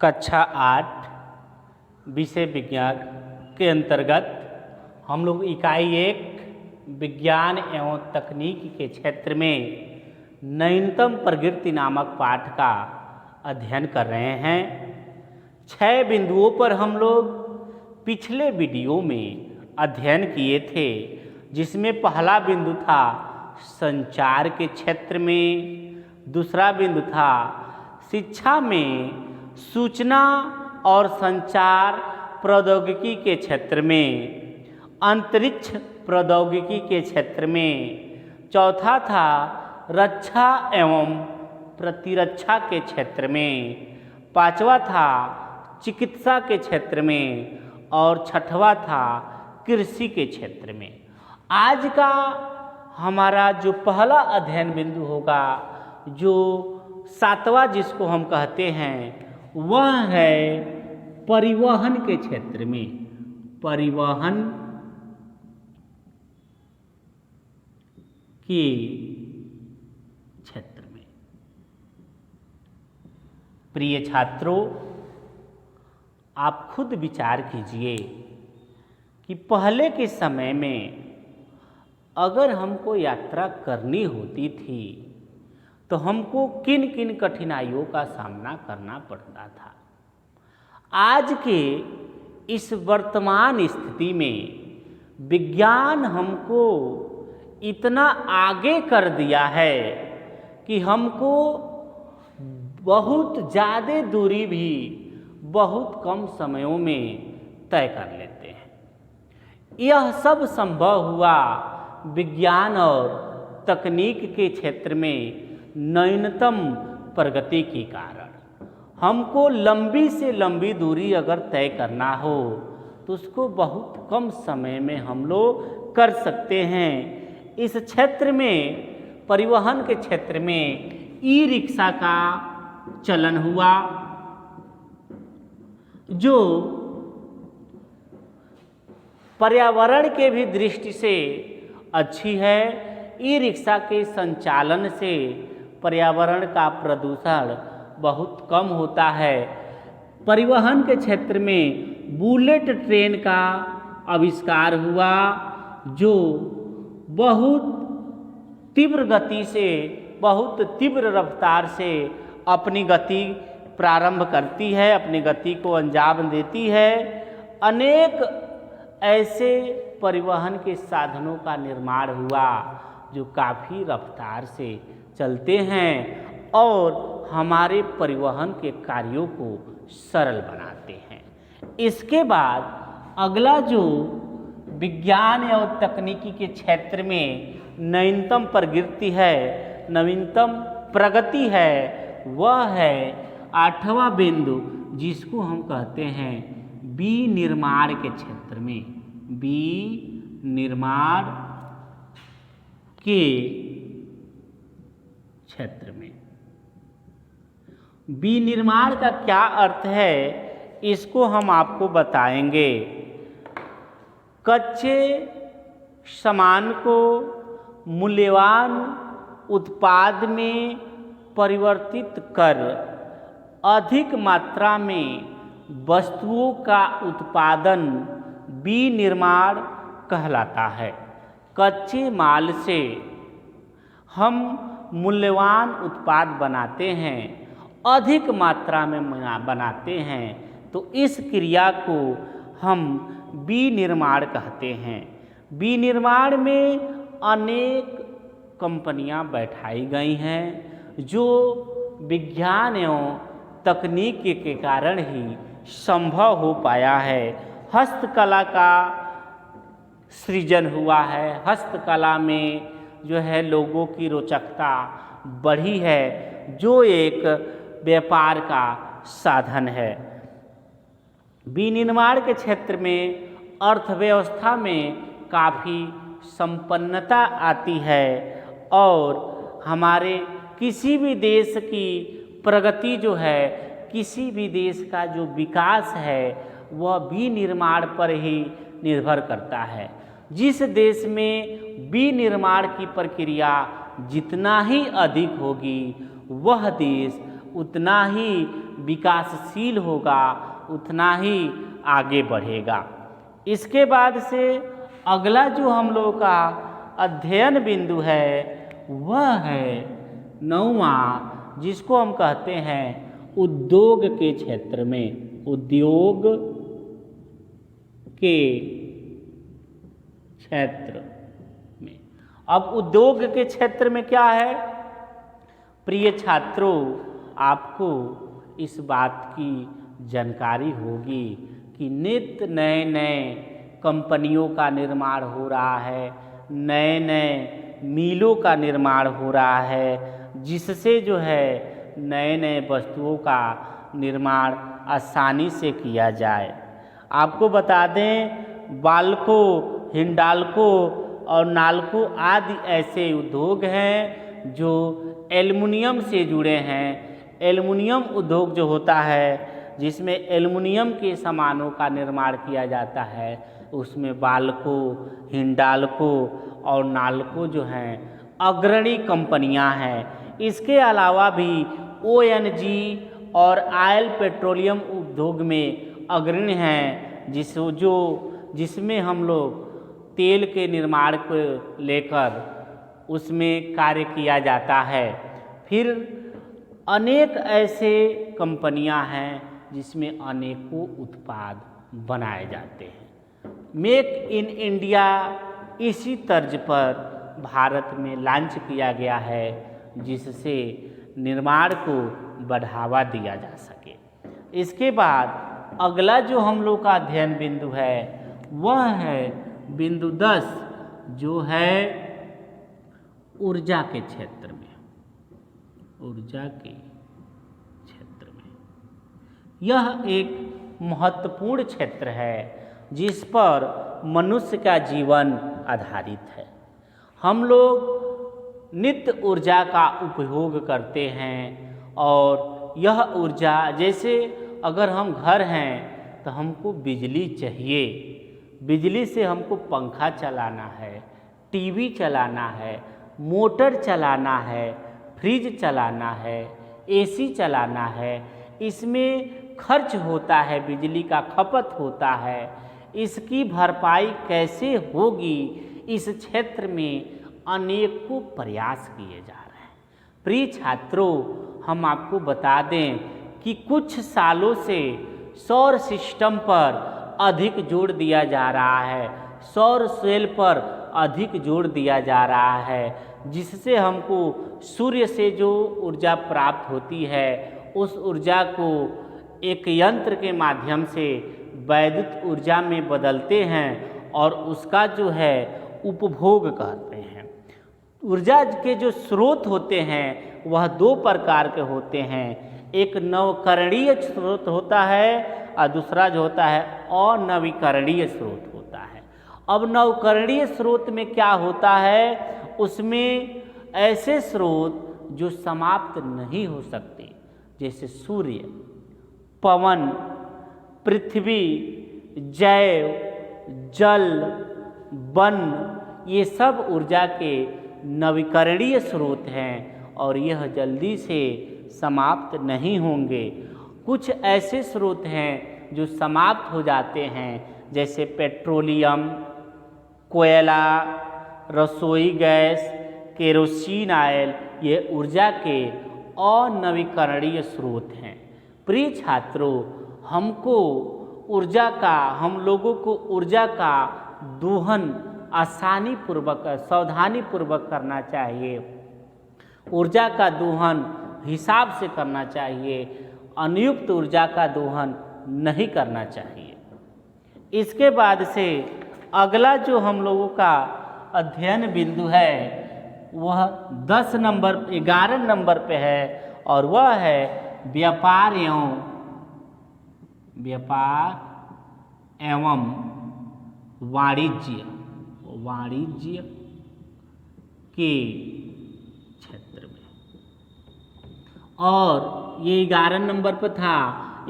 कक्षा 8 विषय विज्ञान के अंतर्गत हम लोग इकाई 1 विज्ञान एवं तकनीक के क्षेत्र में नवीनतम प्रवृत्ति नामक पाठ का अध्ययन कर रहे हैं। 6 बिंदुओं पर हम लोग पिछले वीडियो में अध्ययन किए थे, जिसमें पहला बिंदु था संचार के क्षेत्र में, दूसरा बिंदु था शिक्षा में सूचना और संचार प्रौद्योगिकी के क्षेत्र में, अंतरिक्ष प्रौद्योगिकी के क्षेत्र में, चौथा था रक्षा एवं प्रतिरक्षा के क्षेत्र में, पांचवा था चिकित्सा के क्षेत्र में और छठवां था कृषि के क्षेत्र में। आज का हमारा जो पहला अध्ययन बिंदु होगा, जो 7वां जिसको हम कहते हैं, वह है परिवहन के क्षेत्र में। परिवहन के क्षेत्र में। प्रिय छात्रों, आप खुद विचार कीजिए कि पहले के समय में अगर हमको यात्रा करनी होती थी तो हमको किन किन कठिनाइयों का सामना करना पड़ता था। आज के इस वर्तमान स्थिति में विज्ञान हमको इतना आगे कर दिया है कि हमको बहुत ज़्यादा दूरी भी बहुत कम समयों में तय कर लेते हैं। यह सब संभव हुआ विज्ञान और तकनीक के क्षेत्र में नवीनतम प्रगति के कारण। हमको लंबी से लंबी दूरी अगर तय करना हो तो उसको बहुत कम समय में हम लोग कर सकते हैं। इस क्षेत्र में, परिवहन के क्षेत्र में ई रिक्शा का चलन हुआ, जो पर्यावरण के भी दृष्टि से अच्छी है। ई रिक्शा के संचालन से पर्यावरण का प्रदूषण बहुत कम होता है। परिवहन के क्षेत्र में बुलेट ट्रेन का आविष्कार हुआ, जो बहुत तीव्र गति से, बहुत तीव्र रफ्तार से अपनी गति प्रारंभ करती है, अपनी गति को अंजाम देती है। अनेक ऐसे परिवहन के साधनों का निर्माण हुआ जो काफ़ी रफ्तार से चलते हैं और हमारे परिवहन के कार्यों को सरल बनाते हैं। इसके बाद अगला जो विज्ञान एवं तकनीकी के क्षेत्र में नवीनतम प्रवृत्ति है, नवीनतम प्रगति है, वह है 8वां बिंदु, जिसको हम कहते हैं विनिर्माण के क्षेत्र में। विनिर्माण के क्षेत्र में। विनिर्माण का क्या अर्थ है, इसको हम आपको बताएंगे। कच्चे सामान को मूल्यवान उत्पाद में परिवर्तित कर अधिक मात्रा में वस्तुओं का उत्पादन विनिर्माण कहलाता है। कच्चे माल से हम मूल्यवान उत्पाद बनाते हैं, अधिक मात्रा में बनाते हैं, तो इस क्रिया को हम विनिर्माण कहते हैं। विनिर्माण में अनेक कंपनियां बैठाई गई हैं, जो विज्ञान एवं तकनीक के कारण ही संभव हो पाया है। हस्तकला का सृजन हुआ है। हस्तकला में जो है लोगों की रोचकता बढ़ी है, जो एक व्यापार का साधन है। विनिर्माण के क्षेत्र में अर्थव्यवस्था में काफ़ी संपन्नता आती है और हमारे किसी भी देश की प्रगति जो है, किसी भी देश का जो विकास है, वह विनिर्माण पर ही निर्भर करता है। जिस देश में विनिर्माण की प्रक्रिया जितना ही अधिक होगी, वह देश उतना ही विकासशील होगा उतना ही आगे बढ़ेगा। इसके बाद से अगला जो हम लोग का अध्ययन बिंदु है वह है 9वां, जिसको हम कहते हैं उद्योग के क्षेत्र में, उद्योग के क्षेत्र में। अब उद्योग के क्षेत्र में क्या है, प्रिय छात्रों, आपको इस बात की जानकारी होगी कि नित्य नए नए कंपनियों का निर्माण हो रहा है, नए नए मिलों का निर्माण हो रहा है, जिससे जो है नए नए वस्तुओं का निर्माण आसानी से किया जाए। आपको बता दें, बाल्को, हिंडाल्को और नाल्को आदि ऐसे उद्योग हैं जो एल्युमिनियम से जुड़े हैं। एल्युमिनियम उद्योग जो होता है, जिसमें एल्युमिनियम के सामानों का निर्माण किया जाता है, उसमें बाल्को, हिंडाल्को और नाल्को जो हैं अग्रणी कंपनियां हैं। इसके अलावा भी ONG और ऑयल पेट्रोलियम उद्योग में अग्रणी हैं, जिसमें हम लोग तेल के निर्माण को लेकर उसमें कार्य किया जाता है। फिर अनेक ऐसे कंपनियां हैं जिसमें अनेकों उत्पाद बनाए जाते हैं। मेक इन इंडिया इसी तर्ज पर भारत में लॉन्च किया गया है, जिससे निर्माण को बढ़ावा दिया जा सके। इसके बाद अगला जो हम लोग का अध्ययन बिंदु है वह है बिंदु 10, जो है ऊर्जा के क्षेत्र में। ऊर्जा के क्षेत्र में यह एक महत्वपूर्ण क्षेत्र है जिस पर मनुष्य का जीवन आधारित है। हम लोग नित्य ऊर्जा का उपयोग करते हैं और यह ऊर्जा, जैसे अगर हम घर हैं तो हमको बिजली चाहिए, बिजली से हमको पंखा चलाना है, टीवी चलाना है, मोटर चलाना है, फ्रिज चलाना है, AC चलाना है। इसमें खर्च होता है, बिजली का खपत होता है। इसकी भरपाई कैसे होगी, इस क्षेत्र में अनेकों प्रयास किए जा रहे हैं। प्रिय छात्रों, हम आपको बता दें कि कुछ सालों से सौर सिस्टम पर अधिक जोर दिया जा रहा है, सौर सेल पर अधिक जोर दिया जा रहा है, जिससे हमको सूर्य से जो ऊर्जा प्राप्त होती है उस ऊर्जा को एक यंत्र के माध्यम से वैद्युत ऊर्जा में बदलते हैं और उसका जो है उपभोग करते हैं। ऊर्जा के जो स्रोत होते हैं वह 2 प्रकार के होते हैं। एक नवकरणीय स्रोत होता है और दूसरा जो होता है अनवीकरणीय स्रोत होता है। अब नवकरणीय स्रोत में क्या होता है, उसमें ऐसे स्रोत जो समाप्त नहीं हो सकते, जैसे सूर्य, पवन, पृथ्वी, जैव, जल, वन, ये सब ऊर्जा के नवीकरणीय स्रोत हैं और यह जल्दी से समाप्त नहीं होंगे। कुछ ऐसे स्रोत हैं जो समाप्त हो जाते हैं, जैसे पेट्रोलियम, कोयला, रसोई गैस, केरोसिन ऑयल, ये ऊर्जा के अनवीकरणीय स्रोत हैं। प्रिय छात्रों, हम लोगों को ऊर्जा का दोहन आसानी पूर्वक, सावधानी पूर्वक करना चाहिए। ऊर्जा का दोहन हिसाब से करना चाहिए, अनुयुक्त ऊर्जा का दोहन नहीं करना चाहिए। इसके बाद से अगला जो हम लोगों का अध्ययन बिंदु है वह 11 नंबर पे है और वह है व्यापार एवं वाणिज्य के क्षेत्र में। और ये 11 नंबर पर था।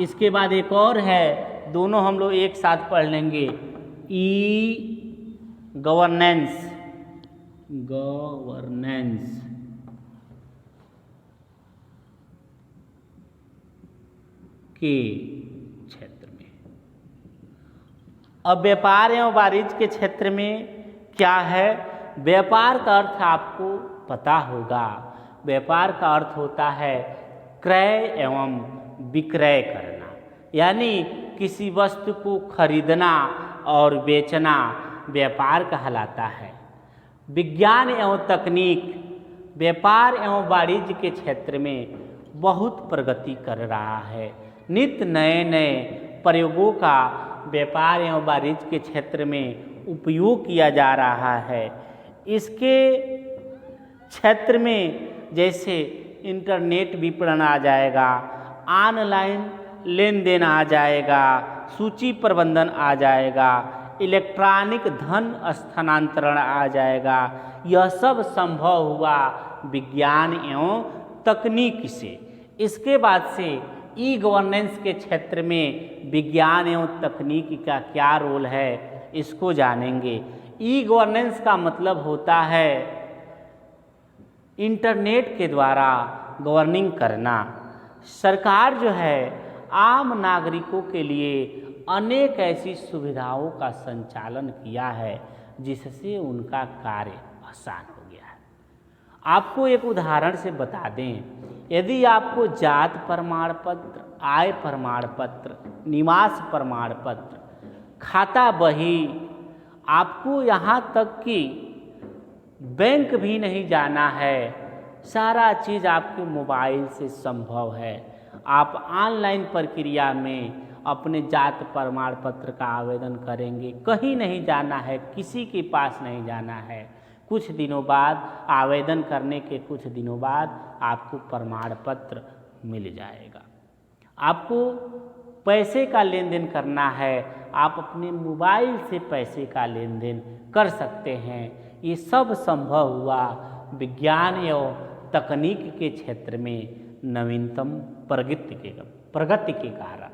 इसके बाद एक और है, दोनों हम लोग एक साथ पढ़ लेंगे। गवर्नेंस के क्षेत्र में। अब व्यापार एवं वाणिज्य के क्षेत्र में क्या है? व्यापार का अर्थ आपको पता होगा। व्यापार का अर्थ होता है क्रय एवं विक्रय करना, यानी किसी वस्तु को खरीदना और बेचना व्यापार कहलाता है। विज्ञान एवं तकनीक व्यापार एवं वाणिज्य के क्षेत्र में बहुत प्रगति कर रहा है। नित्य नए नए प्रयोगों का व्यापार एवं वाणिज्य के क्षेत्र में उपयोग किया जा रहा है। इसके क्षेत्र में जैसे इंटरनेट विपणन आ जाएगा, ऑनलाइन लेन देन आ जाएगा, सूची प्रबंधन आ जाएगा, इलेक्ट्रॉनिक धन स्थानांतरण आ जाएगा। यह सब संभव हुआ विज्ञान एवं तकनीक से। इसके बाद से ई गवर्नेंस के क्षेत्र में विज्ञान एवं तकनीक का क्या रोल है, इसको जानेंगे। ई गवर्नेंस का मतलब होता है इंटरनेट के द्वारा गवर्निंग करना। सरकार जो है आम नागरिकों के लिए अनेक ऐसी सुविधाओं का संचालन किया है जिससे उनका कार्य आसान हो गया है। आपको एक उदाहरण से बता दें, यदि आपको जात प्रमाण पत्र, आय प्रमाण पत्र, निवास प्रमाण पत्र, खाता बही, आपको यहाँ तक कि बैंक भी नहीं जाना है, सारा चीज़ आपके मोबाइल से संभव है। आप ऑनलाइन प्रक्रिया में अपने जात प्रमाण पत्र का आवेदन करेंगे, कहीं नहीं जाना है, किसी के पास नहीं जाना है। कुछ दिनों बाद, आवेदन करने के कुछ दिनों बाद आपको प्रमाण पत्र मिल जाएगा। आपको पैसे का लेन देन करना है, आप अपने मोबाइल से पैसे का लेन देन कर सकते हैं। ये सब संभव हुआ विज्ञान एवं तकनीक के क्षेत्र में नवीनतम प्रगति के कारण।